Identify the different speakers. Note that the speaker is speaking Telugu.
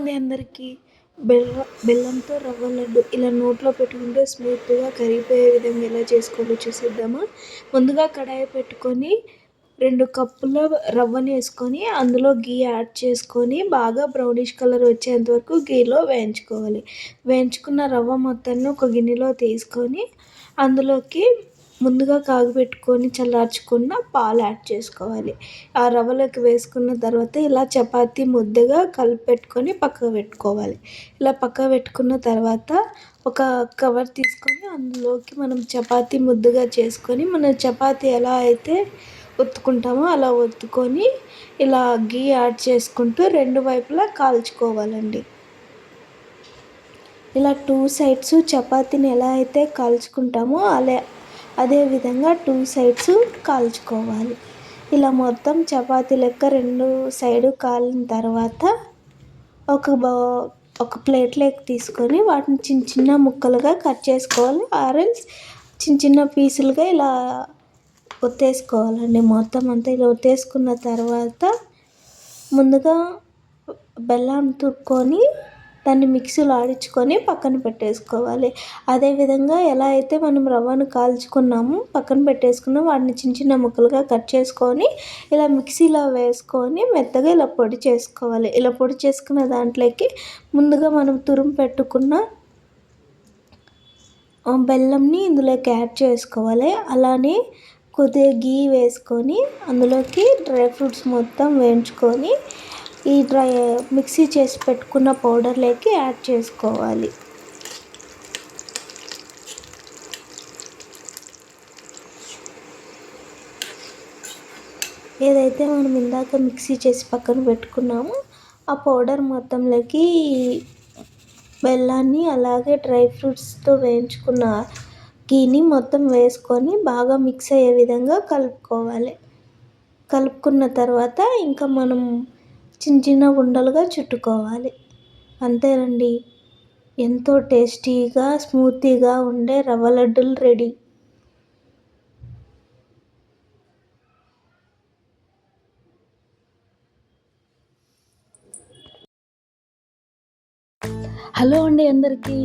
Speaker 1: అండి అందరికీ. బెల్లంతో రవ్వ లడ్డు ఇలా నోట్లో పెట్టుకుంటే స్మూత్గా కరిగిపోయే విధంగా ఎలా చేసుకోవాలో చూసేద్దామా. ముందుగా కడాయి పెట్టుకొని 2 కప్పుల రవ్వని వేసుకొని అందులో గీ యాడ్ చేసుకొని బాగా బ్రౌనిష్ కలర్ వచ్చేంత వరకు గీలో వేయించుకోవాలి. వేయించుకున్న రవ్వ మొత్తాన్ని ఒక గిన్నెలో తీసుకొని అందులోకి ముందుగా కాగబెట్టుకొని చల్లార్చుకున్న పాలు యాడ్ చేసుకోవాలి. ఆ రవ్వలోకి వేసుకున్న తర్వాత ఇలా చపాతీ ముద్దగా కలిపెట్టుకొని పక్కకు పెట్టుకోవాలి. ఇలా పక్కకు పెట్టుకున్న తర్వాత ఒక కవర్ తీసుకొని అందులోకి మనం చపాతీ ముద్దగా చేసుకొని మనం చపాతీ ఎలా అయితే ఒత్తుకుంటామో అలా ఒత్తుకొని ఇలా గీ యాడ్ చేసుకుంటూ 2 వైపులా కాల్చుకోవాలండి. ఇలా 2 సైడ్స్ చపాతీని ఎలా అయితే కాల్చుకుంటామో అదే విధంగా 2 సైడ్స్ కాల్చుకోవాలి. ఇలా మొత్తం చపాతీ లెక్క 2 సైడు కాలిన తర్వాత ఒక ప్లేట్లోకి తీసుకొని వాటిని చిన్న చిన్న ముక్కలుగా కట్ చేసుకోవాలి. ఆరెల్స్ చిన్న చిన్న పీసులుగా ఇలా ఒత్తేసుకోవాలండి. మొత్తం అంతా ఇలా ఒత్తేసుకున్న తర్వాత ముందుగా బెల్లం తురుముకొని దాన్ని మిక్సీలో ఆడించుకొని పక్కన పెట్టేసుకోవాలి. అదేవిధంగా ఎలా అయితే మనం రవ్వను కాల్చుకున్నామో పక్కన పెట్టేసుకున్నాం వాటిని చిన్న చిన్న ముక్కలుగా కట్ చేసుకొని ఇలా మిక్సీలో వేసుకొని మెత్తగా ఇలా పొడి చేసుకోవాలి. ఇలా పొడి చేసుకున్న దాంట్లోకి ముందుగా మనం తురుము పెట్టుకున్న బెల్లంని ఇందులోకి యాడ్ చేసుకోవాలి. అలానే కొద్దిగా గీ వేసుకొని అందులోకి డ్రై ఫ్రూట్స్ మొత్తం వేయించుకొని ఈ మిక్సీ చేసి పెట్టుకున్న పౌడర్లోకి యాడ్ చేసుకోవాలి. ఏదైతే మనం ఇందాక మిక్సీ చేసి పక్కన పెట్టుకున్నామో ఆ పౌడర్ మొత్తంలోకి బెల్లాన్ని అలాగే డ్రై ఫ్రూట్స్తో వేయించుకున్న గీని మొత్తం వేసుకొని బాగా మిక్స్ అయ్యే విధంగా కలుపుకోవాలి. కలుపుకున్న తర్వాత ఇంకా మనం చిన్న చిన్న ఉండలుగా చుట్టుకోవాలి. అంతేనండి, ఎంతో టేస్టీగా స్మూతీగా ఉండే రవ్వ లడ్డూలు రెడీ. హలో అండి అందరికీ.